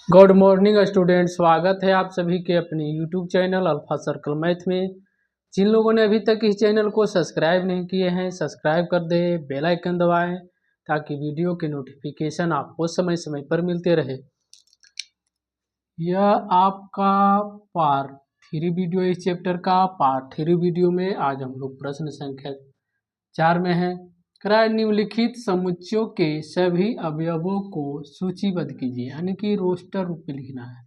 Good morning student, स्वागत है आप सभी के अपने YouTube channel alpha circle math में। जिन लोगों ने अभी तक इस चैनल को सब्सक्राइब नहीं किए हैं, सब्सक्राइब कर दें, बेल आइकन दबाएं ताकि वीडियो के नोटिफिकेशन आपको समय समय पर मिलते रहे। यह आपका पार्ट 3 वीडियो, इस चैप्टर का पार्ट 3 वीडियो में आज हम लोग प्रश्न संख्या 4 में है। निम्नलिखित समुच्चयों के सभी अवयवों को सूचीबद्ध कीजिए, यानी कि रोस्टर रूप में लिखना है।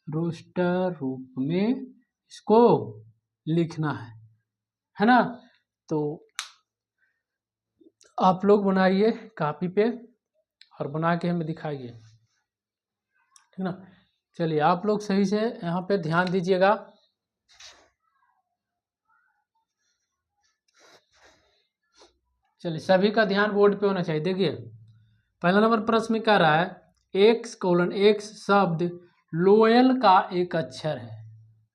रोस्टर रूप में इसको लिखना है ना। तो आप लोग बनाइए कॉपी पे और बना के हमें दिखाइए, ठीक ना। चलिए आप लोग सही से यहाँ पे ध्यान दीजिएगा। चलिए सभी का ध्यान बोर्ड पे होना चाहिए। देखिए पहला नंबर प्रश्न में कह रहा है x:x शब्द लोयल का एक अक्षर है।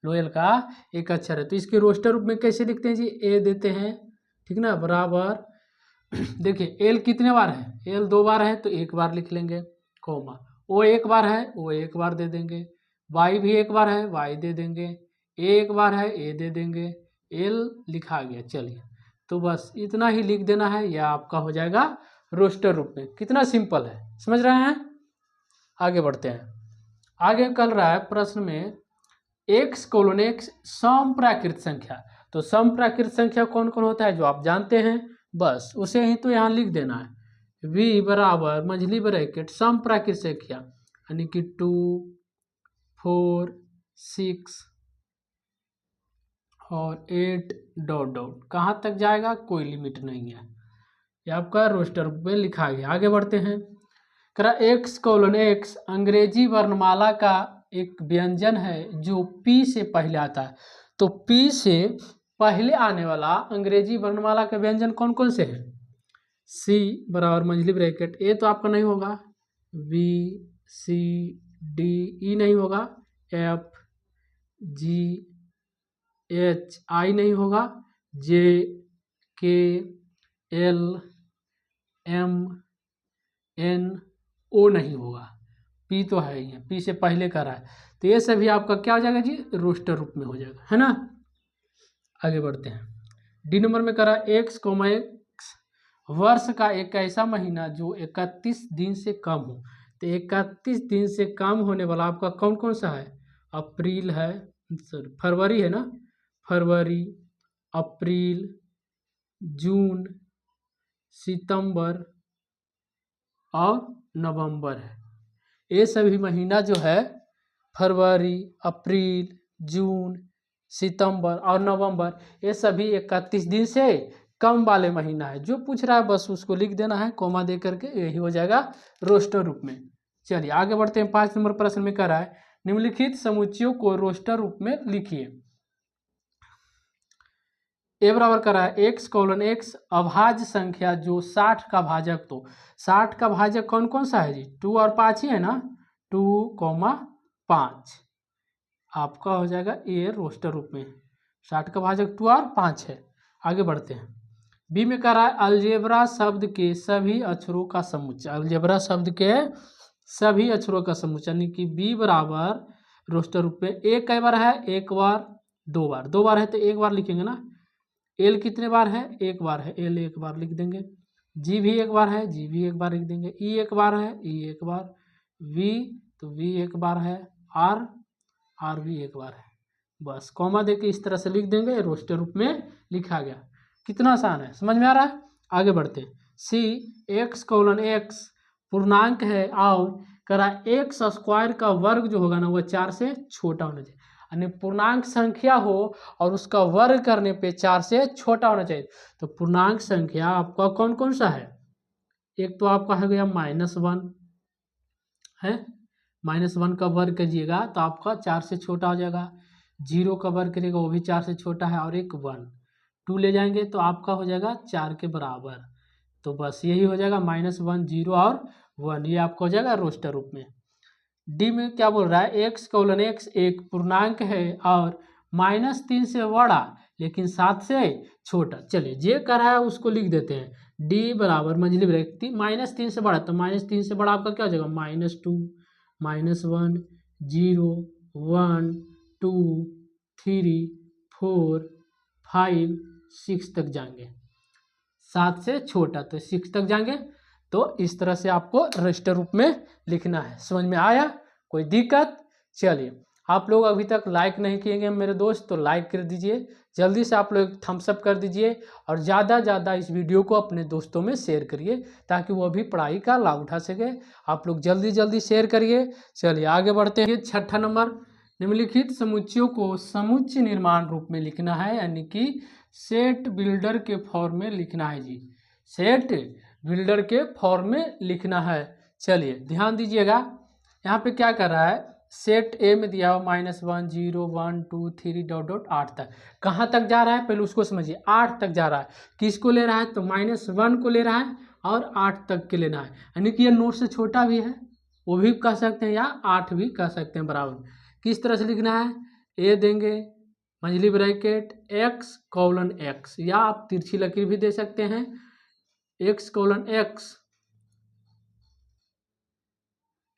लोयल का एक अक्षर है तो इसके रोस्टर रूप में कैसे लिखते हैं जी? ए देते हैं, ठीक ना, बराबर। देखिए एल कितने बार है? एल 2 बार है तो 1 बार लिख लेंगे, कोमा। ओ 1 बार है, ओ 1 बार दे देंगे। वाई भी 1 बार है, वाई दे देंगे। ए 1 बार है, ए दे देंगे। एल लिखा गया। चलिए तो बस इतना ही लिख देना है, यह आपका हो जाएगा रोस्टर रूप में। कितना सिंपल है, समझ रहे हैं। आगे बढ़ते हैं। आगे कल रहा है प्रश्न में x:x समप्राकृत संख्या। तो समप्राकृत संख्या कौन कौन होता है जो आप जानते हैं, बस उसे ही तो यहाँ लिख देना है। v बराबर मंझली ब्रैकेट समप्राकृत संख्या, यानी कि 2, 4, 6 और 8 डॉट डॉट। कहाँ तक जाएगा कोई लिमिट नहीं है, ये आपका रोस्टर में लिखा गया। आगे बढ़ते हैं। x:x अंग्रेजी वर्णमाला का एक व्यंजन है जो P से पहले आता है। तो P से पहले आने वाला अंग्रेजी वर्णमाला का व्यंजन कौन कौन से है? C बराबर मंझली ब्रैकेट, ए तो आपका नहीं होगा, B C D E नहीं होगा, F G H I नहीं होगा, J K L M N O नहीं होगा, P तो है ही है, P से पहले का रहा है। तो ये सभी आपका क्या हो जाएगा जी? रोस्टर रूप में हो जाएगा, है ना। आगे बढ़ते हैं। डी नंबर में करा x, वर्ष का एक ऐसा महीना जो 31 दिन से कम हो। तो 31 दिन से कम होने वाला आपका कौन कौन सा है? अप्रैल है, सॉरी फरवरी है ना, फरवरी, अप्रैल, जून, सितंबर और नवंबर है। ये सभी महीना जो है फरवरी, अप्रैल, जून, सितंबर और नवंबर, ये सभी 31 दिन से कम वाले महीना है। जो पूछ रहा है बस उसको लिख देना है कोमा दे करके, यही हो जाएगा रोस्टर रूप में। चलिए आगे बढ़ते हैं। 5 नंबर प्रश्न में कह रहा है निम्नलिखित समुच्चयों को रोस्टर रूप में लिखिए। ए बराबर कर रहा है x:x अभाज्य संख्या जो 60 का भाजक। तो 60 का भाजक कौन कौन सा है जी? 2 और 5 ही है ना, 2,5 आपका हो जाएगा ए रोस्टर रूप में। 60 का भाजक 2 और 5 है। आगे बढ़ते हैं। बी में कह रहा है अलजेब्रा शब्द के सभी अक्षरों का समुच्चय। अलजेब्रा शब्द के सभी अक्षरों का समुच्चय, यानी कि बी बराबर रोस्टर रूप में। ए कई बार है? 1 बार, 2 बार। 2 बार है तो 1 बार लिखेंगे ना। एल कितने बार है? 1 बार है, एल 1 बार लिख देंगे। जी भी 1 बार है, जी भी 1 बार लिख देंगे। ई 1 बार है, ई 1 बार। वी तो वी 1 बार है, आर भी 1 बार है। बस कॉमा देके इस तरह से लिख देंगे, रोस्टर रूप में लिखा गया। कितना आसान है, समझ में आ रहा है। आगे बढ़ते हैं। सी x:x पूर्णांक है और करा x² का वर्ग जो होगा ना वह 4 से छोटा होना चाहिए। यानी पूर्णांक संख्या हो और उसका वर्ग करने पे 4 से छोटा होना चाहिए। तो पूर्णांक संख्या आपका कौन कौन सा है? एक तो आपका हो गया -1 है, -1 का वर्ग कीजिएगा तो आपका 4 से छोटा हो जाएगा। 0 का वर्ग करिएगा वो भी 4 से छोटा है, और एक 1, 2 ले जाएंगे तो आपका हो जाएगा 4 के बराबर। तो बस यही हो जाएगा -1, 0 और 1, ये आपका हो जाएगा रोस्टर रूप में। डी में क्या बोल रहा है x:x एक पूर्णांक है और -3 से बड़ा लेकिन 7 से छोटा। चलिए जे कर रहा है उसको लिख देते हैं। डी बराबर मंझली ब्रैकेट -3 से बड़ा, तो -3 से बड़ा आपका क्या हो जाएगा? -2, -1 0 1 2 3 4 5 6 तक जाएंगे, 7 से छोटा तो 6 तक जाएंगे। तो इस तरह से आपको रजिस्टर रूप में लिखना है। समझ में आया? कोई दिक्कत? चलिए, आप लोग अभी तक लाइक नहीं किएंगे मेरे दोस्त, तो लाइक कर दीजिए, जल्दी से आप लोग थम्स अप कर दीजिए और ज़्यादा ज़्यादा इस वीडियो को अपने दोस्तों में शेयर करिए ताकि वो भी पढ़ाई का लाभ उठा सके। आप लोग जल्दी जल्दी शेयर करिए। चलिए आगे बढ़ते हैं। 6ठा नंबर, निम्नलिखित समुच्चयों को समुच्चय निर्माण रूप में लिखना है, यानी कि सेट बिल्डर के फॉर्म में लिखना है जी, सेट बिल्डर के फॉर्म में लिखना है। चलिए ध्यान दीजिएगा, यहाँ पे क्या कर रहा है, सेट ए में दिया हो -1 0 1 2 3 डॉट डॉट 8 तक। कहाँ तक जा रहा है पहले उसको समझिए, 8 तक जा रहा है। किसको ले रहा है तो -1 को ले रहा है और 8 तक के लेना है, यानी कि ये नोट से छोटा भी है, वो भी कह सकते हैं, या 8 भी कह सकते हैं बराबर। किस तरह से लिखना है, ए देंगे मंझली ब्रैकेट x:x, या आप तिरछी लकीर भी दे सकते हैं, x:x,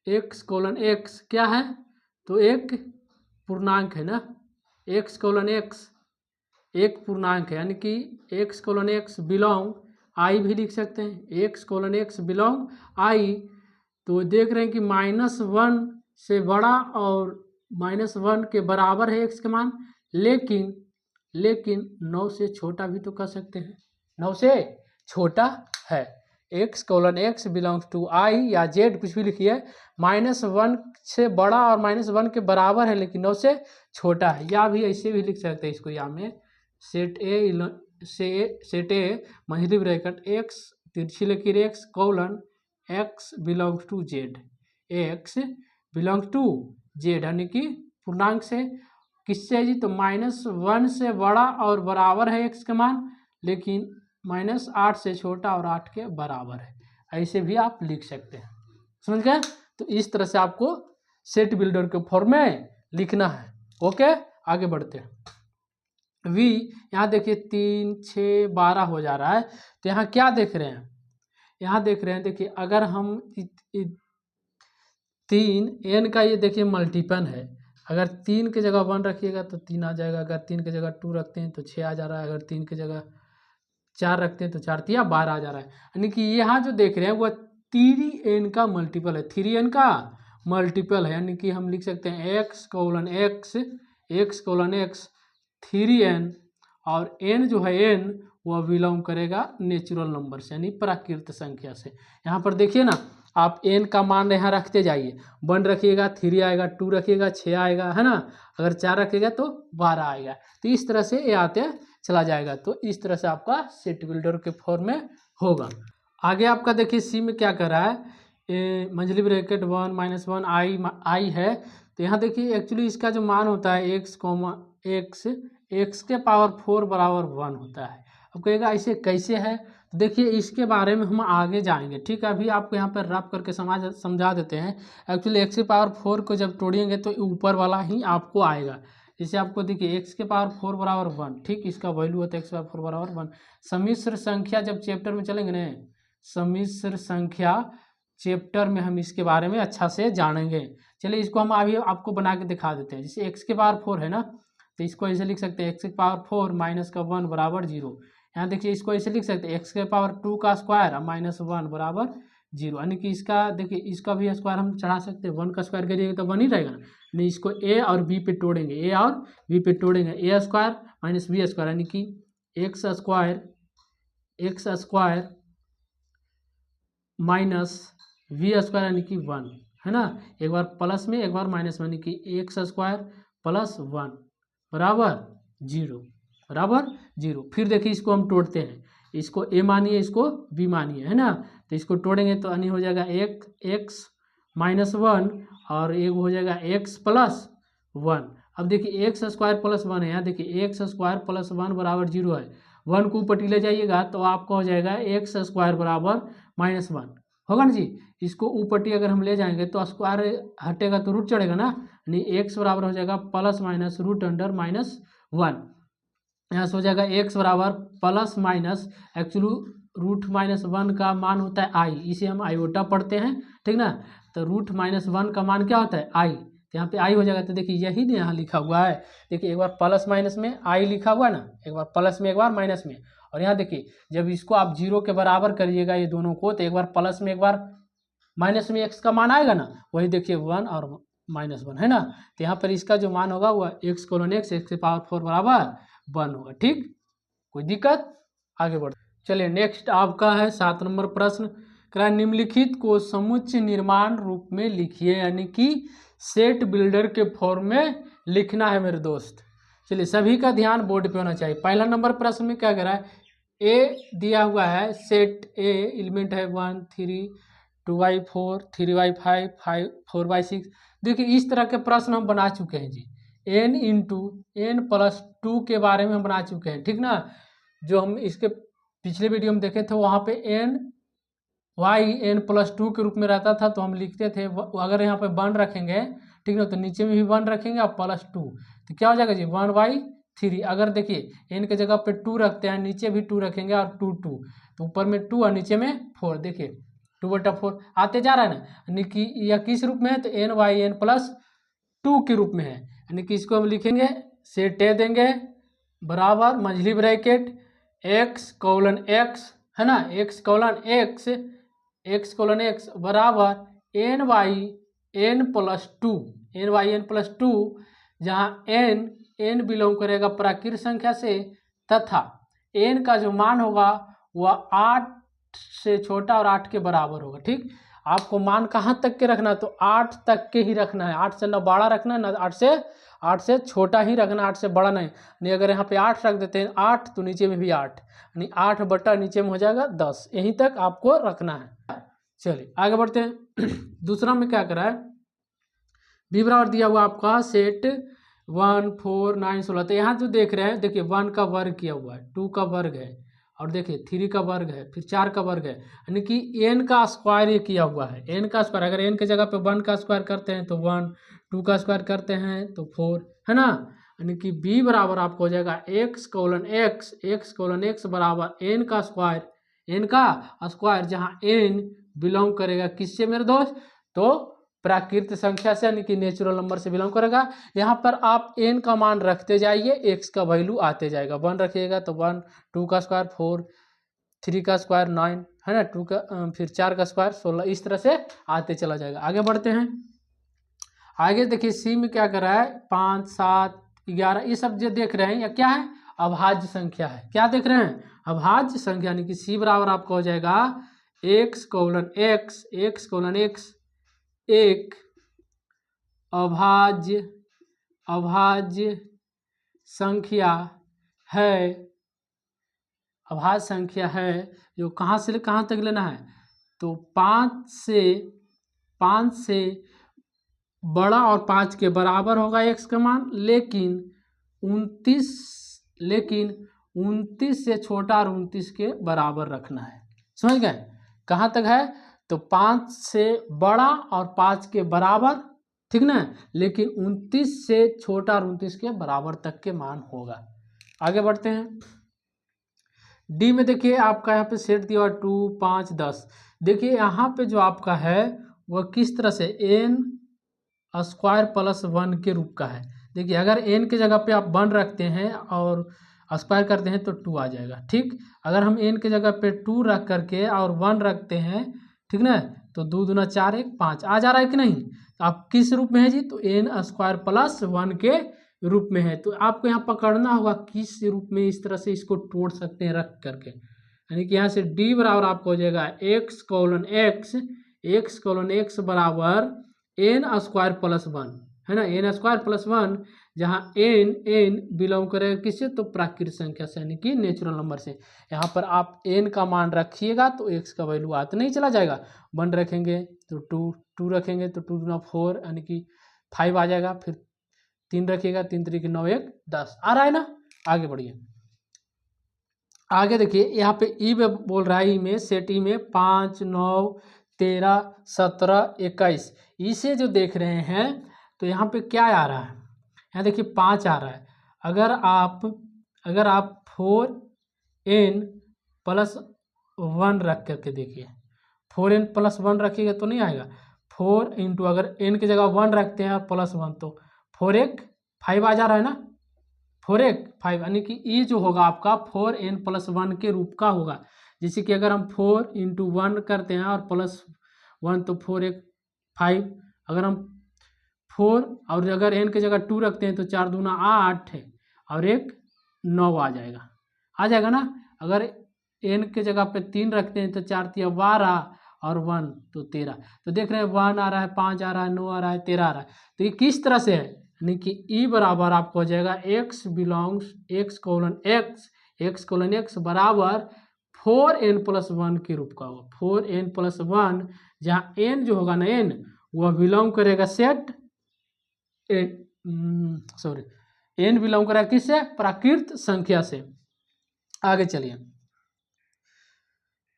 x:x क्या है तो एक पूर्णांक है ना, x:x एक पूर्णांक है, यानी कि x:x बिलोंग आई भी लिख सकते हैं, x:x बिलोंग आई। तो देख रहे हैं कि -1 से बड़ा और -1 के बराबर है x का मान, लेकिन 9 से छोटा भी तो कर सकते हैं, 9 से छोटा है। x:x बिलोंग्स टू आई या z कुछ भी लिखिए, -1 से बड़ा और -1 के बराबर है लेकिन 9 से छोटा है, या भी ऐसे भी लिख सकते हैं इसको, या में सेट ए मंझली ब्रैकेट x तिरछी लकीर x belongs to z, x belongs to z, यानी कि पूर्णांक से किससे जी तो -1 से बड़ा और बराबर है x का मान, लेकिन -8 से छोटा और 8 के बराबर है, ऐसे भी आप लिख सकते हैं। समझ गए? तो इस तरह से आपको सेट बिल्डर के फॉर्म में लिखना है। ओके, आगे बढ़ते हैं। v यहाँ देखिए 3 6 12 हो जा रहा है, तो यहाँ क्या देख रहे हैं, यहाँ देख रहे हैं, देखिए अगर हम 3 n का ये देखिए मल्टीपल है, अगर 3 की जगह 1 रखिएगा तो 3 आ जाएगा, अगर 3 की जगह 2 रखते हैं तो 6 आ जा रहा है, अगर 3 की जगह 4 रखते हैं तो 4 3 12 आ जा रहा है, यानी कि यहाँ जो देख रहे हैं वह 3n का मल्टीपल है, 3n का मल्टीपल है, यानी कि हम लिख सकते हैं x:x 3n, और n जो है n वह बिलोंग करेगा नेचुरल नंबर से, यानी प्राकृत संख्या से। यहाँ पर देखिए ना, आप n का मान यहाँ रखते जाइए, 1 रखिएगा 3 आएगा, 2 रखिएगा 6 आएगा, है ना, अगर 4 रखिएगा तो 12 आएगा, तो इस तरह से ये आते चला जाएगा। तो इस तरह से आपका सेट बिल्डर के फॉर्म में होगा। आगे आपका देखिए सी में क्या कर रहा है, मंझली ब्रैकेट 1 -1 आई है, तो यहाँ देखिए एक्चुअली इसका जो मान होता है x के पावर 4 बराबर 1 होता है। अब कहेगा ऐसे कैसे है, तो देखिए इसके बारे में हम आगे जाएंगे, ठीक है, अभी आपको यहाँ पर रफ करके समझा देते हैं। एक्चुअली x के पावर 4 को जब तोड़िएंगे तो ऊपर वाला ही आपको आएगा, जैसे आपको देखिए x के पावर 4 बराबर 1, ठीक, इसका वैल्यू होता है x पावर 4 बराबर 1। सम्मिश्र संख्या जब चैप्टर में चलेंगे ना, सम्मिश्र संख्या चैप्टर में हम इसके बारे में अच्छा से जानेंगे। चलिए इसको हम अभी आपको बना के दिखा देते हैं। जैसे x के पावर 4 है ना, तो इसको ऐसे लिख सकते हैं x के पावर 4 माइनस का 1 बराबर 0। यहाँ देखिए इसको ऐसे लिख सकते हैं x के पावर 2 का स्क्वायर -1 बराबर 0, यानी कि इसका देखिए इसका भी स्क्वायर हम चढ़ा सकते हैं, 1 का स्क्वायर करिएगा तो 1 ही रहेगा, नहीं इसको a और b पे तोड़ेंगे, a और b पे तोड़ेंगे, a square minus b square, यानी कि x square minus v square, यानी कि 1, है ना, एक बार प्लस में एक बार माइनस में, यानी कि x स्क्वायर प्लस 1 बराबर 0। फिर देखिए इसको हम तोड़ते हैं, इसको a मानिए इसको b मानिए, है ना, तो इसको तोड़ेंगे तो यानी हो जाएगा x -1 और एक हो जाएगा x प्लस 1। अब देखिए x स्क्वायर प्लस 1 है, यहाँ देखिए x स्क्वायर प्लस 1 बराबर 0 है, 1 को ऊपर ले जाइएगा तो आपका हो जाएगा x स्क्वायर बराबर -1 होगा ना जी। इसको ऊपर अगर हम ले जाएंगे तो स्क्वायर हटेगा तो रूट चढ़ेगा ना, यानी x बराबर हो जाएगा प्लस माइनस रूट अंडर -1। यहाँ से हो जाएगा x बराबर प्लस माइनस, एक्चुअली रूट -1 का मान होता है i, इसे हम आयोटा पढ़ते हैं, ठीक ना, तो √-1 का मान क्या होता है आई, तो यहाँ पे आई हो जाएगा। तो देखिए यही नहीं यहाँ लिखा हुआ है, देखिए एक बार प्लस माइनस में आई लिखा हुआ है ना, एक बार प्लस में एक बार माइनस में, और यहाँ देखिए जब इसको आप 0 के बराबर करिएगा ये दोनों को, तो एक बार प्लस में एक बार माइनस में x का मान आएगा ना, वही देखिए 1 और -1 है ना। तो यहाँ पर इसका जो मान होगा वह x:x x⁴ बराबर 1 होगा। ठीक, कोई दिक्कत, आगे बढ़। चलिए नेक्स्ट आपका है 7 नंबर प्रश्न, कह निम्नलिखित को समुच्चय निर्माण रूप में लिखिए, यानी कि सेट बिल्डर के फॉर्म में लिखना है मेरे दोस्त। चलिए सभी का ध्यान बोर्ड पे होना चाहिए। पहला नंबर प्रश्न में क्या कह रहा है, ए दिया हुआ है, सेट ए एलिमेंट है 1 3 2/4 3/5 4/6। देखिए इस तरह के प्रश्न हम बना चुके हैं जी, n × n+2 के बारे में हम बना चुके हैं, ठीक ना। जो हम इसके पिछले वीडियो में देखे थे वहाँ पे n+2 के रूप में रहता था, तो हम लिखते थे अगर यहाँ पे 1 रखेंगे, ठीक ना, तो नीचे में भी 1 रखेंगे और +2, तो क्या हो जाएगा जी 1/3। अगर देखिए n के जगह पे 2 रखते हैं, नीचे भी 2 रखेंगे और 2 2, तो ऊपर में 2 और नीचे में 4, देखिए 2/4 आते जा रहा है ना, यानी कि यह किस रूप में है, तो n/n+2 के रूप में है, यानी कि इसको हम लिखेंगे सेट ए देंगे बराबर मंझली ब्रैकेट x:x है ना, x:x बराबर n/n+2 जहाँ n बिलोंग करेगा प्राकृत संख्या से, तथा n का जो मान होगा वह 8 से छोटा और 8 के बराबर होगा। ठीक, आपको मान कहाँ तक के रखना है, तो 8 तक के ही रखना है, 8 से न बड़ा रखना है, न 8 से छोटा ही रखना, 8 से बड़ा नहीं। अगर यहाँ पे 8 रख देते हैं 8, तो नीचे में भी 8, यानी 8 बटा नीचे में हो जाएगा 10, यहीं तक आपको रखना है। चलिए आगे बढ़ते हैं। दूसरा में क्या करा है, बी बराबर दिया हुआ आपका सेट 1 4 9 16, तो यहाँ जो देख रहे हैं देखिए 1 का वर्ग किया हुआ है, 2 का वर्ग है, और देखिए 3 का वर्ग है, फिर 4 का वर्ग है, यानी कि n का स्क्वायर ये किया हुआ है, n का स्क्वायर। अगर n के जगह पे 1 का स्क्वायर करते हैं तो 1, 2 का स्क्वायर करते हैं तो 4 है ना, यानी कि b बराबर आपको हो जाएगा x:x बराबर n का स्क्वायर, जहाँ n बिलोंग करेगा किससे मेरे दोस्त, तो प्राकृत संख्या से, यानी कि नेचुरल नंबर से बिलोंग करेगा। यहाँ पर आप n का मान रखते जाइए, x का वैल्यू आते जाएगा। 1 रखिएगा तो 1, 2 का स्क्वायर 4, 3 का स्क्वायर 9 है ना, 2 का फिर 4 का स्क्वायर 16, इस तरह से आते चला जाएगा। आगे बढ़ते हैं। आगे देखिए सी में क्या कर रहा है, 5 7 11 ये सब जो देख रहे हैं या क्या है, अभाज्य संख्या है। क्या देख रहे हैं, अभाज्य संख्या, यानी कि सी बराबर आपका हो जाएगा x:x एक अभाज्य संख्या है, जो कहाँ से कहाँ तक लेना है, तो 5 से बड़ा और 5 के बराबर होगा x का मान, लेकिन 29 से छोटा और 29 के बराबर रखना है। समझ गए, कहाँ तक है, तो 5 से बड़ा और 5 के बराबर, ठीक ना, लेकिन 29 से छोटा और 29 के बराबर तक के मान होगा। आगे बढ़ते हैं। डी में देखिए आपका यहाँ पे सेट दिया हुआ 2 5 10। देखिए यहाँ पे जो आपका है वह किस तरह से n² + 1 के रूप का है। देखिए अगर n के जगह पे आप 1 रखते हैं और स्क्वायर करते हैं तो 2 आ जाएगा। ठीक, अगर हम n के जगह पे 2 रख करके और 1 रखते हैं, ठीक ना, तो 2 दूना 4 1 5 आ जा रहा है कि नहीं। तो आप किस रूप में है जी, तो n² + 1 के रूप में है। तो आपको यहाँ पकड़ना होगा किस रूप में इस तरह से इसको तोड़ सकते हैं रख करके, यानी कि यहाँ से d बराबर आपको हो जाएगा x:x बराबर n² + 1 है ना, n² + 1, जहाँ n बिलोंग करेगा किससे, तो प्राकृत संख्या से, यानी कि नेचुरल नंबर से। यहाँ पर आप n का मान रखिएगा तो x का वैल्यू आते नहीं चला जाएगा। 1 रखेंगे तो 2 रखेंगे तो 2 दूना 4 यानी कि 5 आ जाएगा, फिर 3 रखिएगा 3 3 9 1 10 आ रहा है ना। आगे बढ़िए, आगे देखिए यहाँ पे ई में बोल रहा है, ई में सेट ई में 5 9 13 17 21 इसे जो देख रहे हैं तो यहाँ पे क्या आ रहा है, यहाँ देखिए 5 आ रहा है। अगर आप 4n + 1 रख करके देखिए, 4n + 1 रखिएगा तो नहीं आएगा, 4 इंटू, अगर n की जगह 1 रखते हैं प्लस 1 तो 4 1 5 आ जा रहा है ना, 4 1 5, यानी कि ये जो होगा आपका 4n प्लस 1 के रूप का होगा। जैसे कि अगर हम 4 इंटू 1 करते हैं और प्लस 1 तो 4 1 5, अगर हम 4 और अगर n की जगह 2 रखते हैं तो 4 दूना 8 है और 1 9 आ जाएगा ना। अगर n की जगह पे 3 रखते हैं तो 4 3 12 और 1 तो 13। तो देख रहे हैं 1 आ रहा है, 5 आ रहा है, 9 आ रहा है, 13 आ रहा है। तो ये किस तरह से है, यानी कि ई बराबर आपको हो जाएगा x बिलोंग्स x बराबर 4n प्लस 1 के रूप का होगा। 4n प्लस 1 जहाँ n जो होगा ना n वह बिलोंग करेगा सेट n बिलोंग करेगा किससे, प्राकृत संख्या से। आगे चलिए,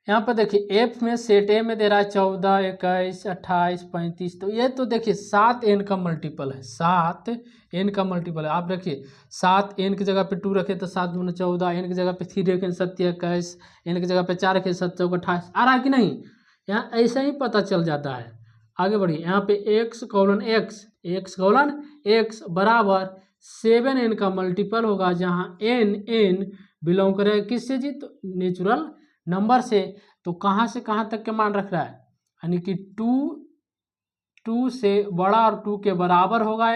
यहाँ पर देखिए f में सेट a में दे रहा है 14 21 28 35, तो ये तो देखिए 7n का मल्टीपल है, 7n का मल्टीपल है। आप देखिए 7n की जगह पे 2 रखे तो 7 दूना 14, n की जगह पे 3 रखें 7 21, n की जगह पे 4 रखें 7 चौक 28, आ रहा है कि नहीं। यहाँ ऐसा ही पता चल जाता है। आगे बढ़िए, यहाँ पे x बराबर 7n का मल्टीपल होगा, जहाँ n बिलोंग करेगा किससे जी, तो नेचुरल नंबर से। तो कहाँ से कहाँ तक के मान रख रहा है, यानी कि 2 से बड़ा और 2 के बराबर होगा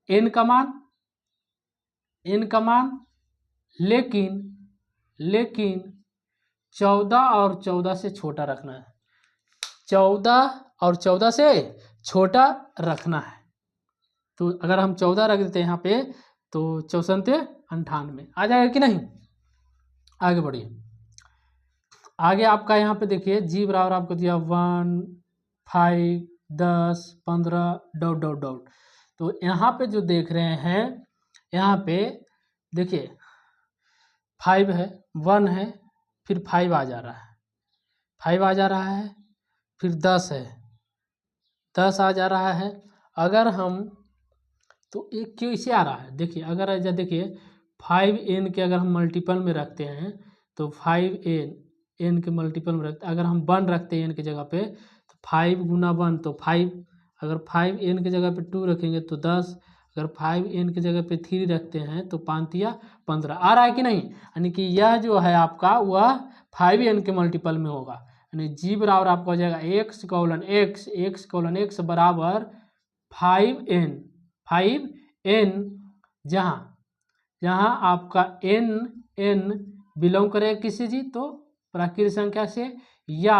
n का मान, लेकिन 14 और 14 से छोटा रखना है, 14 और 14 से छोटा रखना है। तो अगर हम 14 रख देते हैं यहाँ पे तो 64 98 आ जाएगा कि नहीं। आगे बढ़िए, आगे आपका यहाँ पे देखिए जी बराबर आपको दिया 1 5 10 15 ... तो यहाँ पे जो देख रहे हैं, यहाँ पे देखिए 5 है, 1 है, फिर 5 आ जा रहा है, 5 आ जा रहा है, फिर 10 है, 10 आ जा रहा है। अगर हम तो एक क्यों इसे आ रहा है, देखिए अगर ऐसा देखिए 5n के अगर हम मल्टीपल में रखते हैं तो 5n के मल्टीपल में रखते, अगर हम 1 रखते हैं n की जगह पे तो 5 गुना 1 तो 5, अगर 5n की जगह पे 2 रखेंगे तो 10, अगर 5n की जगह पे 3 रखते हैं तो 5 या 15 आ रहा है कि नहीं। यानी कि यह जो है आपका वह 5n के मल्टीपल में होगा, यानी जी बराबर आपका हो जाएगा x बराबर 5n, जहाँ आपका n बिलोंग करेगा किससे जी, तो प्राकृतिक संख्या से, या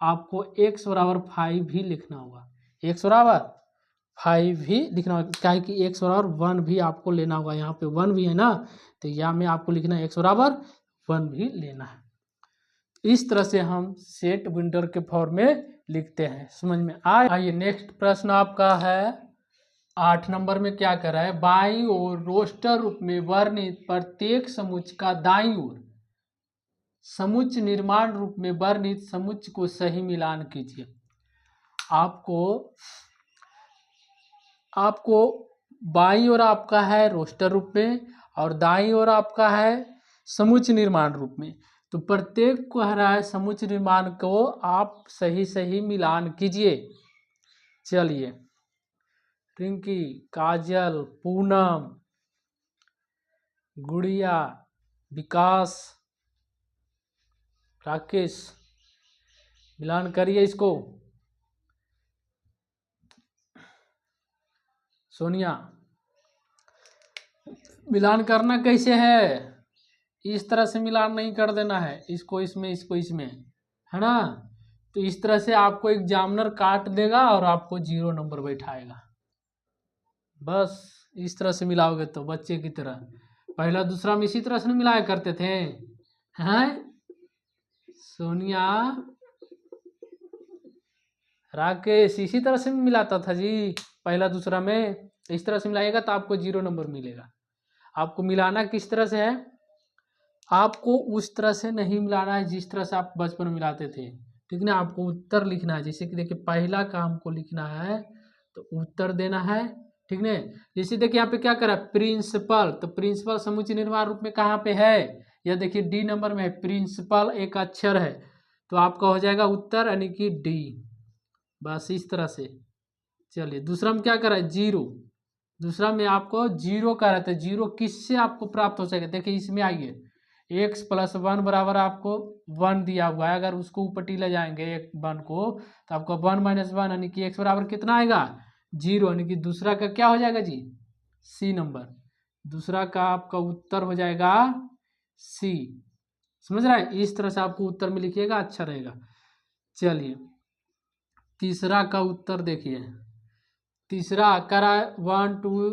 आपको x बराबर 5 भी लिखना होगा, x बराबर 5 भी लिखना होगा, क्या है कि x बराबर 1 भी आपको लेना होगा। यहाँ पे 1 भी है ना, तो यहाँ में आपको लिखना है x बराबर 1 भी लेना है। इस तरह से हम सेट विंडर के फॉर्म में लिखते हैं, समझ में आइए। नेक्स्ट प्रश्न आपका है 8 नंबर में, क्या कर रहा है, बाईं ओर रोस्टर रूप में वर्णित प्रत्येक समुच्च का दाईं ओर समुच्च निर्माण रूप में वर्णित समुच्च को सही मिलान कीजिए। आपको बाईं ओर आपका है रोस्टर रूप में और दाईं ओर आपका है समुच्च निर्माण रूप में, तो प्रत्येक को कह रहा है समुच्च निर्माण को आप सही मिलान कीजिए। चलिए, रिंकी, काजल, पूनम, गुड़िया, विकास, राकेश, मिलान करिए इसको। सोनिया, मिलान करना कैसे है, इस तरह से मिलान नहीं कर देना है, इसको इसमें है ना। तो इस तरह से आपको एग्जामिनर काट देगा और आपको 0 नंबर बैठाएगा। बस इस तरह से मिलाओगे तो बच्चे की तरह, पहला दूसरा में इसी तरह से नहीं मिलाया करते थे हैं। सोनिया, राकेश इसी तरह से मिलाता था जी, पहला दूसरा में इस तरह से मिलाएगा तो आपको 0 नंबर मिलेगा। आपको मिलाना किस तरह से है, आपको उस तरह से नहीं मिलाना है जिस तरह से आप बचपन में मिलाते थे, ठीक ना। आपको उत्तर लिखना है, जैसे कि देखिए पहला काम को लिखना है तो उत्तर देना है, ठीक ना। जैसे देखिए यहाँ पे क्या करा प्रिंसिपल, तो प्रिंसिपल समुच्च निर्माण रूप में कहाँ पे है, यह देखिए डी नंबर में है, प्रिंसिपल एक अक्षर है, तो आपका हो जाएगा उत्तर यानी कि डी। बस इस तरह से। चलिए दूसरा में क्या करा है, जीरो। दूसरा में आपको जीरो का रहता है, जीरो किससे आपको प्राप्त हो सके, देखिए इसमें आइए, एक्स प्लस वन बराबर आपको वन दिया हुआ है, अगर उसको ऊपर टी ले जाएंगे एक वन को तो आपको वन माइनस वन यानी कि एक्स बराबर कितना आएगा, जीरो, यानी कि दूसरा का क्या हो जाएगा जी, सी नंबर। दूसरा का आपका उत्तर हो जाएगा सी। समझ रहा है, इस तरह से आपको उत्तर में लिखिएगा, अच्छा रहेगा। चलिए तीसरा का उत्तर देखिए, तीसरा करा 1 2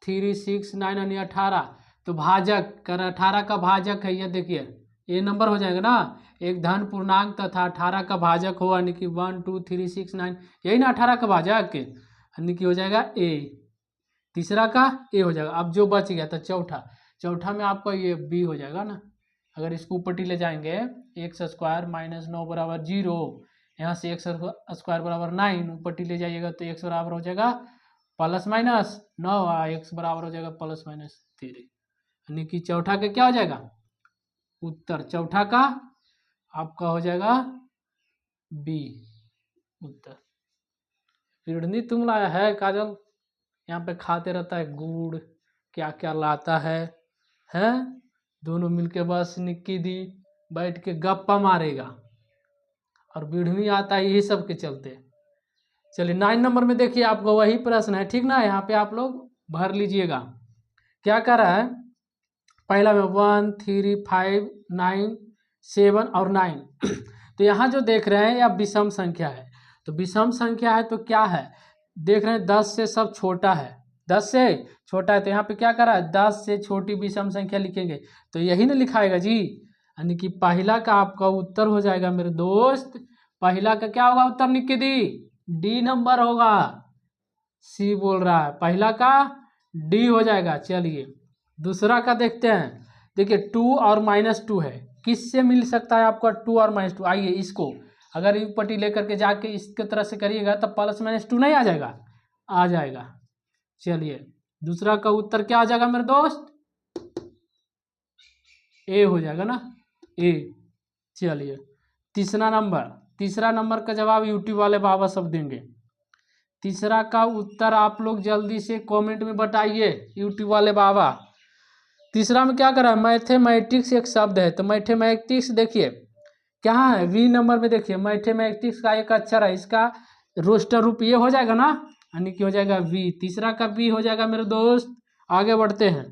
3 6 9 यानी 18, तो भाजक कर 18 का भाजक है, ये देखिए ये नंबर हो जाएगा ना, एक धन पूर्णांक तथा 18 का भाजक हो यानी कि 1 2 3 6 9, यही ना 18 का भाजक, यानी कि हो जाएगा ए। तीसरा का ए हो जाएगा। अब जो बच गया था चौथा, चौथा में आपका ये बी हो जाएगा ना, अगर इसको ऊपर टी ले जाएंगे, एक्स स्क्वायर माइनस 9 बराबर जीरो, यहाँ से एक्स स्क्वायर बराबर 9, ऊपर टी ले जाइएगा तो एक्स बराबर हो जाएगा प्लस माइनस 9, एक्स बराबर हो जाएगा प्लस माइनस 3, यानी कि चौथा का क्या हो जाएगा उत्तर, चौथा का आपका हो जाएगा बी उत्तर। फिर तुम लाया है काजल, यहाँ पे खाते रहता है गुड़, क्या क्या लाता है, हैं दोनों मिलके बस निक्की दी बैठ के गप्पा मारेगा, और बिढ़नी आता है यही सब के चलते। चलिए 9 नंबर में देखिए आपको वही प्रश्न है, ठीक ना, यहाँ पे आप लोग भर लीजिएगा। क्या कर रहा है, पहला में 1 3 5 9 7 और 9 तो यहाँ जो देख रहे हैं यह विषम संख्या है, तो विषम संख्या है तो क्या है, देख रहे हैं 10 से सब छोटा है, 10 से छोटा है, तो यहाँ पे क्या करा है 10 से छोटी विषम संख्या लिखेंगे, तो यही ना लिखाएगा जी, यानी कि पहला का आपका उत्तर हो जाएगा मेरे दोस्त, पहला का क्या होगा उत्तर लिख के डी नंबर होगा, सी बोल रहा है, पहला का डी हो जाएगा। चलिए दूसरा का देखते हैं, देखिए 2 और -2 है, किससे मिल सकता है आपका 2 और -2, आइए इसको अगर एक पट्टी लेकर के जाके इसके तरह से करिएगा तब प्लस माइनस 2 नहीं आ जाएगा, आ जाएगा। चलिए दूसरा का उत्तर क्या आ जाएगा मेरे दोस्त, ए हो जाएगा ना, ए। चलिए तीसरा नंबर का जवाब यूट्यूब वाले बाबा सब देंगे, तीसरा का उत्तर आप लोग जल्दी से कमेंट में बताइए यूट्यूब वाले बाबा। तीसरा में क्या करा है, मैथमेटिक्स एक शब्द है, तो मैथमेटिक्स देखिए क्या है, वी नंबर में देखिए मैथमेटिक्स का एक अक्षर है, इसका रोस्टर रूप ये हो जाएगा ना, यानी कि हो जाएगा वी, तीसरा का वी हो जाएगा मेरे दोस्त। आगे बढ़ते हैं,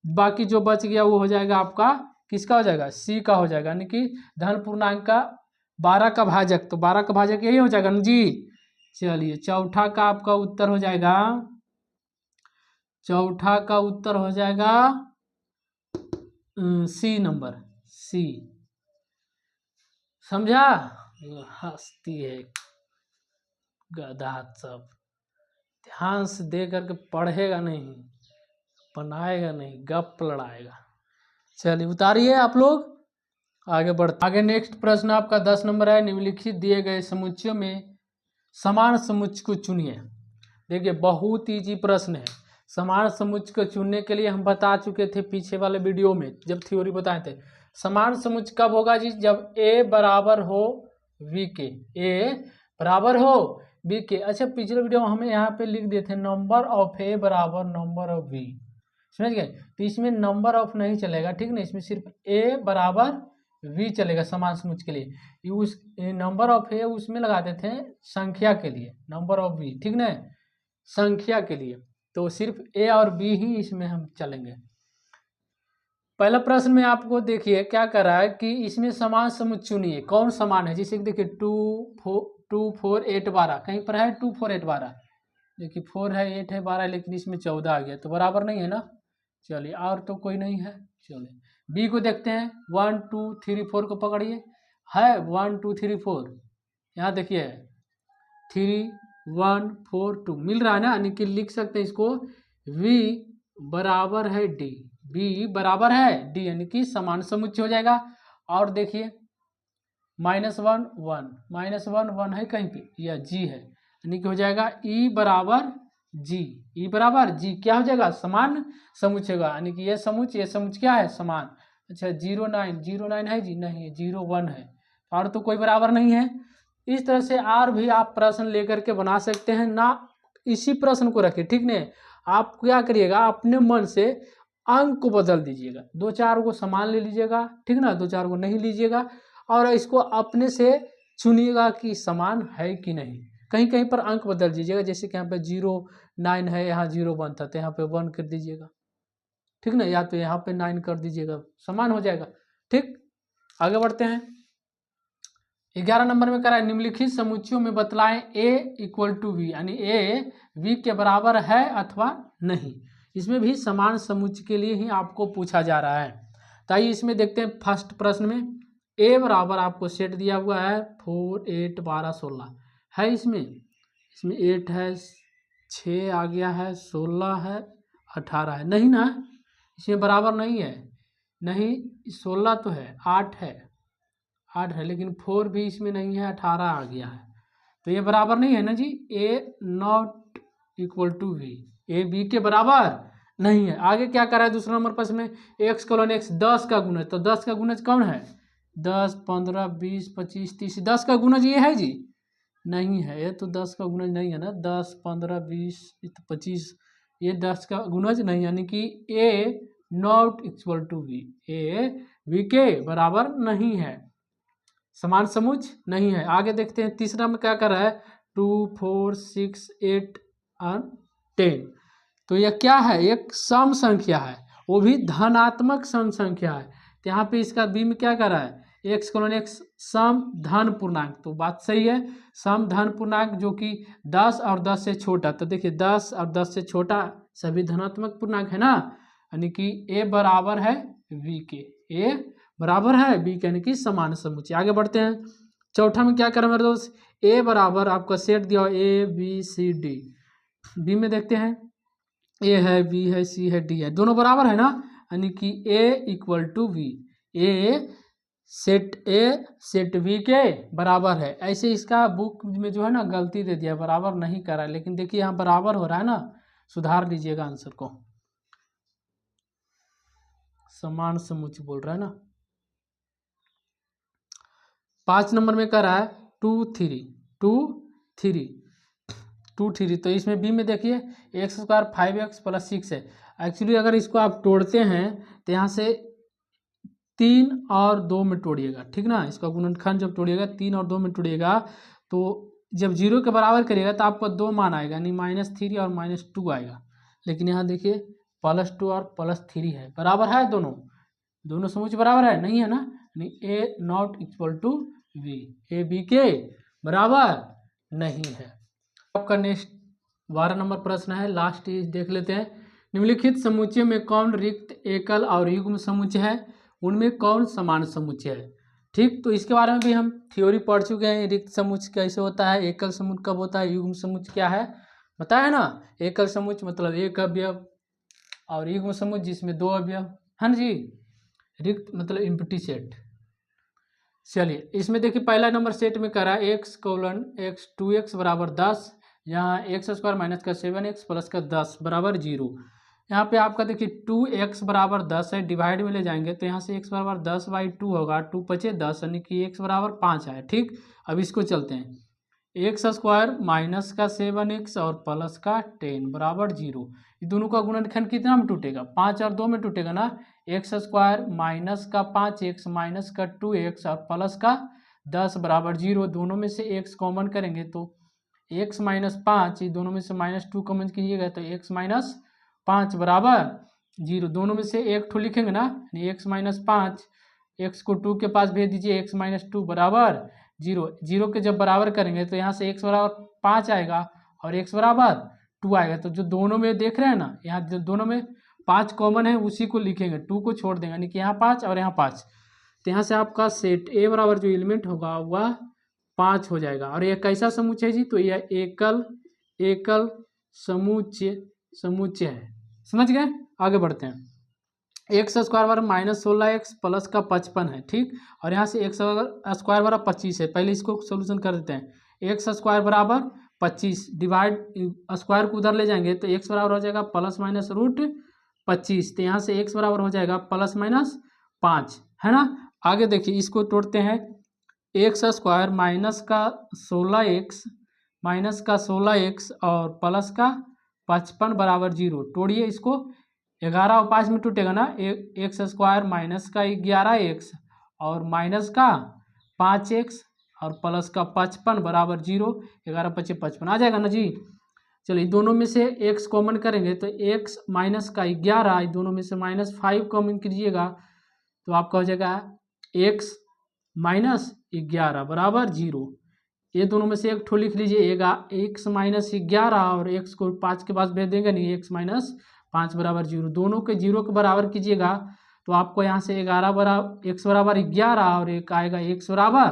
बाकी जो बच गया वो हो जाएगा आपका किसका हो जाएगा, सी का हो जाएगा, यानी कि धन पूर्णांक का 12 का भाजक, तो 12 का भाजक यही हो जाएगा ना जी। चलिए चौथा का आपका उत्तर हो जाएगा, चौथा का उत्तर हो जाएगा सी नंबर, सी। समझा, हंसती है गधा सब, ध्यान से दे करके पढ़ेगा नहीं, बनाएगा नहीं, गप लड़ाएगा। चलिए उतारिए आप लोग, आगे बढ़ते आगे। नेक्स्ट प्रश्न आपका 10 नंबर है, निम्नलिखित दिए गए समुच्चयों में समान समुच्चय को चुनिए। देखिए बहुत ईजी प्रश्न है, समान समुच्चय को चुनने के लिए हम बता चुके थे पीछे वाले वीडियो में जब थ्योरी बताए थे। समान समुच्चय कब होगा जी, जब ए बराबर हो वी के, ए बराबर हो वी के। अच्छा पिछले वीडियो में हमें यहाँ पे लिख दिए थे नंबर ऑफ ए बराबर नंबर ऑफ वी, समझ गए, तो इसमें नंबर ऑफ नहीं चलेगा, ठीक ना, इसमें सिर्फ ए बराबर वी चलेगा समान समुच्चय के लिए। उस नंबर ऑफ ए उसमें लगाते थे संख्या के लिए, नंबर ऑफ वी, ठीक ना, संख्या के लिए, तो सिर्फ ए और बी ही इसमें हम चलेंगे। पहला प्रश्न में आपको देखिए क्या कर रहा है कि इसमें समान समुच्चय चुनिए, कौन समान है, जैसे देखिए 2 4 8 12, कहीं पर है 2 4 8 12, देखिए 4 है 8 है 12 है, लेकिन इसमें 14 आ गया तो बराबर नहीं है ना। चलिए और तो कोई नहीं है, चलिए बी को देखते हैं, 1 2 3 4 को पकड़िए, है 1 2 3 4, यहाँ देखिए 3 1 4 2 मिल रहा है ना, यानी कि लिख सकते हैं इसको v बराबर है डी, v बराबर है डी, यानी कि समान समुच्चय हो जाएगा। और देखिए -1 1 1 है कहीं पे, यह जी है, यानी कि हो जाएगा ई बराबर जी, ई बराबर जी क्या हो जाएगा, समान समुच्चय होगा, यानी कि ये समुच्चय क्या है समान। अच्छा 0 9 है जी, नहीं है, 0 1 है, और तो कोई बराबर नहीं है, इस तरह से और भी आप प्रश्न लेकर के बना सकते हैं ना, इसी प्रश्न को रखें, ठीक नहीं। आप क्या करिएगा, अपने मन से अंक को बदल दीजिएगा, 2-4 को समान ले लीजिएगा, ठीक ना, 2-4 को नहीं लीजिएगा, और इसको अपने से चुनिएगा कि समान है कि नहीं। कहीं कहीं पर अंक बदल दीजिएगा, जैसे कि यहाँ पे 0-9 है, यहाँ 0-1 था, तो यहाँ पे 1 कर दीजिएगा, ठीक ना, या तो यहाँ पे 9 कर दीजिएगा, समान हो जाएगा। ठीक, आगे बढ़ते हैं। 11 नंबर में करा, निम्नलिखित समुच्चयों में बतलाएं a इक्वल टू वी, यानी a v के बराबर है अथवा नहीं। इसमें भी समान समुच्चय के लिए ही आपको पूछा जा रहा है। तो आइए इसमें देखते हैं। फर्स्ट प्रश्न में a बराबर आपको सेट दिया हुआ है 4, 8, 12, 16 है। इसमें 8 है, 6 आ गया है, 16 है, 18 है, नहीं ना, इसमें बराबर नहीं है, नहीं 16 तो है, 8 है, लेकिन 4 भी इसमें नहीं है, 18 आ गया है, तो ये बराबर नहीं है ना जी। a not equal to V, A B के बराबर नहीं है। आगे क्या करा है दूसरा नंबर प्रश्न में, x कोलन x 10 का गुणज, तो 10 का गुणज कौन है, 10, 15, 20, 25, 30, 10 का गुणज ये है जी, नहीं है, ये तो 10 का गुणज नहीं है ना, 10, 15, 20, 25, ये 10 का गुणज नहीं, यानी कि a not equal to V, A V के बराबर नहीं है, समान समुच्चय नहीं है। आगे देखते हैं तीसरा में क्या कर रहा है, 2, 4, 6, 8 और 10, तो यह क्या है, एक सम संख्या है, वो भी धनात्मक सम संख्या है। तो यहाँ पे इसका बी में क्या कर रहा है, x कोलन x सम धन पूर्णांक, तो बात सही है, सम धन पूर्णांक जो कि 10 और 10 से छोटा, तो देखिए 10 और 10 से छोटा सभी धनात्मक पूर्णांक है ना, यानी कि a बराबर है v के, a बराबर है b के, यानी कि समान समुच्चय। आगे बढ़ते हैं। चौथा में क्या करें मेरे दोस्त, a बराबर आपका सेट दिया a b c d, b में देखते हैं a है, b है, c है, d है, दोनों बराबर है ना, यानी कि a equal to V, a set v के बराबर है। ऐसे इसका बुक में जो है ना गलती दे दिया, बराबर नहीं करा, लेकिन देखिए यहाँ बराबर हो रहा है ना, सुधार लीजिएगा आंसर को, समान समुच्चय बोल रहा है ना। 5 नंबर में कर रहा है 2, 3, तो इसमें बी में देखिए x स्क्वायर 5x प्लस 6 है। एक्चुअली अगर इसको आप तोड़ते हैं तो यहाँ से 3 और 2 में तोड़िएगा, ठीक ना, इसका गुणनखंड जब तोड़िएगा 3 और 2 में तोड़िएगा, तो जब 0 के बराबर करिएगा तो आपको 2 मान आएगा, यानी -3 और -2 आएगा। लेकिन यहाँ देखिए +2 और +3 है, बराबर है, दोनों समुच्चय बराबर है, नहीं है ना, यानी a not equal to V, A B के बराबर नहीं है। आपका नेक्स्ट 12 नंबर प्रश्न है, लास्ट देख लेते हैं। निम्नलिखित समुच्चय में कौन रिक्त, एकल और युग्म समुच्चय है, उनमें कौन समान समुच्चय है। ठीक, तो इसके बारे में भी हम थ्योरी पढ़ चुके हैं, रिक्त समुच्चय कैसे होता है, एकल समुच्चय कब होता है, युग्म समुच्चय क्या है बताया ना। एकल समुच्चय मतलब एक अवयव, और युग्म समुच्चय जिसमें 2 अवयव है ना जी, रिक्त मतलब एम्प्टी सेट। चलिए इसमें देखिए पहला नंबर सेट में करा x कोलन x 2x बराबर 10, यहाँ x स्क्वायर माइनस का 7x प्लस का 10 बराबर 0। यहाँ पे आपका देखिए 2x बराबर 10 है, डिवाइड में ले जाएंगे तो यहाँ से x बराबर 10/2 होगा, 2 पचे 10, यानी कि x बराबर 5 है। ठीक, अब इसको चलते हैं, x स्क्वायर माइनस का 7x और प्लस का 10 बराबर 0, ये दोनों का गुणनखंड कितना में टूटेगा, 5 और 2 में टूटेगा ना। x स्क्वायर माइनस का 5x माइनस का 2x और प्लस का 10 बराबर 0, दोनों में से x कॉमन करेंगे तो x माइनस 5, ये दोनों में से -2 कॉमन कीजिएगा तो x माइनस 5 बराबर 0, दोनों में से एक ठो लिखेंगे ना, x माइनस 5, x को 2 के पास भेज दीजिए, x माइनस 2 बराबर 0 के जब बराबर करेंगे तो यहाँ से x बराबर 5 आएगा और x बराबर 2 आएगा, तो जो दोनों में देख रहे हैं ना, यहाँ जो दोनों में 5 कॉमन है उसी को लिखेंगे, 2 को छोड़ देंगे, यानी कि यहाँ 5 और यहाँ 5, तो यहाँ से आपका सेट A बराबर जो एलिमेंट होगा वह 5 हो जाएगा। और यह कैसा समुच्चय है जी, तो यह एकल समुच्चय है, समझ गए। आगे बढ़ते हैं, x स्क्वायर बराबर -16x प्लस का 55 है। ठीक, और यहाँ से x स्क्वायर बराबर 25 है, पहले इसको सोल्यूशन कर देते हैं। x स्क्वायर बराबर 25 डिवाइड स्क्वायर को उधर ले जाएंगे तो x बराबर हो जाएगा ±√25, तो यहाँ से x बराबर हो जाएगा ±5, है ना। आगे देखिए इसको तोड़ते हैं, एक्स स्क्वायर माइनस का 16x और प्लस का 55 बराबर 0। तोड़िए इसको, 11 और 5 में टूटेगा ना, एक्स स्क्वायर माइनस का 11x और माइनस का 5x और प्लस का 55 बराबर 0। 11 × 5 = 55 आ जाएगा ना जी। चलिए दोनों में से x कॉमन करेंगे तो x माइनस का 11, दोनों में से -5 कॉमन कीजिएगा तो आपका हो जाएगा x माइनस 11 बराबर 0। ये दोनों में से एक ठो लिख लीजिएगा, x माइनस 11 और x को 5 के पास भेज देंगे नहीं, x माइनस 5 बराबर 0। दोनों के 0 के बराबर कीजिएगा तो आपको यहाँ से 11 बराबर x बराबर 11 और एक आएगा x बराबर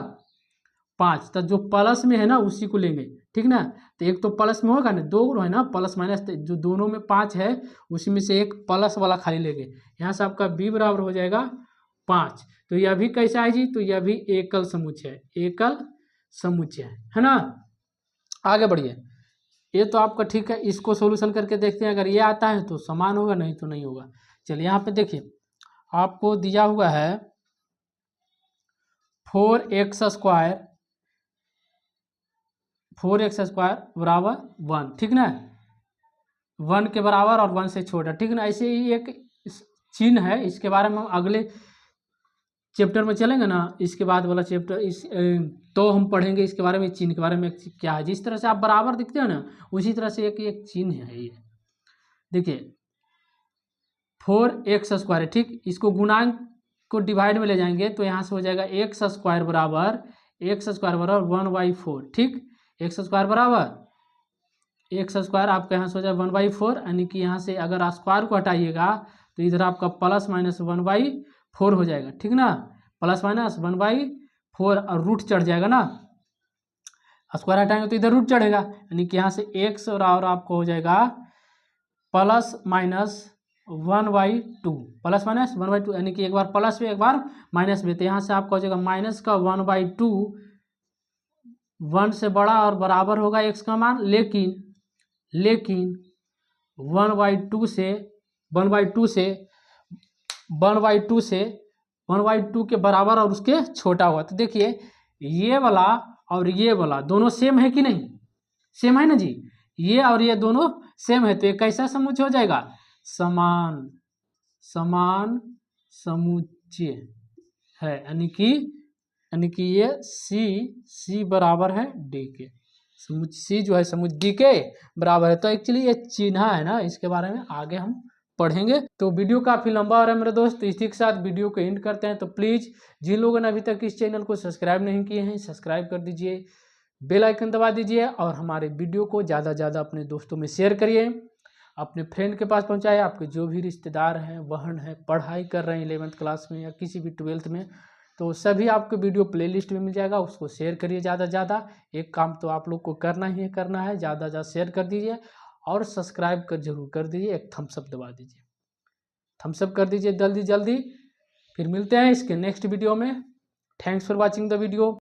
5। तो जो प्लस में है ना उसी को लेंगे, ठीक ना। तो एक तो प्लस में होगा ना, दो है ना प्लस माइनस, तो जो दोनों में 5 है उसी में से एक प्लस वाला खाली लेंगे। यहाँ से आपका b बराबर हो जाएगा 5। तो यह भी कैसा है जी, तो यह भी एकल समुच्चय है, एकल समुच्चय है ना। आगे बढ़िए, ये तो आपका ठीक है। इसको सॉल्यूशन करके देखते हैं, अगर ये आता है तो समान होगा, नहीं तो नहीं होगा। चलिए यहाँ पे देखिए, आपको दिया हुआ है 4x स्क्वायर बराबर 1, ठीक ना, 1 के बराबर और 1 से छोटा, ठीक ना। ऐसे ही एक चिन्ह है, इसके बारे में हम अगले चैप्टर में चलेंगे ना, इसके बाद वाला चैप्टर तो हम पढ़ेंगे इसके बारे में, चिन्ह के बारे में क्या है। जिस तरह से आप बराबर दिखते हैं ना उसी तरह से एक चिन्ह है ये। देखिए 4x स्क्वायर है, ठीक। इसको गुणांक को डिवाइड में ले जाएंगे तो यहाँ से हो जाएगा x स्क्वायर बराबर 1/4, ठीक। x स्क्वायर बराबर x स्क्वायर आपका यहाँ से हो जाएगा 1/4, यानी कि यहाँ से अगर स्क्वायर को हटाइएगा तो इधर आपका प्लस माइनस 1/4 हो जाएगा, ठीक ना। प्लस माइनस 1/4 और रूट चढ़ जाएगा ना, स्क्वायर हटाएंगे तो इधर रूट चढ़ेगा, यानी कि यहाँ से x और आपको हो जाएगा प्लस माइनस 1/2, प्लस माइनस 1/2, यानी कि एक बार प्लस में एक बार माइनस में। तो यहाँ से आपका हो जाएगा माइनस का 1/2, 1 से बड़ा और बराबर होगा x का मान, लेकिन 1/2 के बराबर और उसके छोटा हुआ। तो देखिए ये वाला और ये वाला दोनों सेम है कि नहीं, सेम है ना जी। ये और ये दोनों सेम है तो ये कैसा समुच्चय हो जाएगा, समान समुच्चय है, यानी कि ये C बराबर है D के, समुच्चय C जो है समुच्चय D के बराबर है। तो एक्चुअली ये चिन्ह है ना, इसके बारे में आगे हम पढ़ेंगे। तो वीडियो काफ़ी लंबा हो रहा है मेरे दोस्त, तो इसी के साथ वीडियो को एंड करते हैं। तो प्लीज़ जिन लोगों ने अभी तक इस चैनल को सब्सक्राइब नहीं किए हैं, सब्सक्राइब कर दीजिए, बेल आइकन दबा दीजिए और हमारे वीडियो को ज़्यादा से ज़्यादा अपने दोस्तों में शेयर करिए, अपने फ्रेंड के पास पहुंचाए। आपके जो भी रिश्तेदार हैं, बहन है, पढ़ाई कर रहे हैं 11th क्लास में या किसी भी 12th में, तो सभी आपको वीडियो प्लेलिस्ट में मिल जाएगा, उसको शेयर करिए ज़्यादा से ज़्यादा। एक काम तो आप लोग को करना ही करना है, ज़्यादा से ज़्यादा शेयर कर दीजिए और सब्सक्राइब जरूर कर दीजिए, एक थम्स अप दबा दीजिए, थम्स अप कर दीजिए जल्दी जल्दी। फिर मिलते हैं इसके नेक्स्ट वीडियो में। Thanks for watching the video.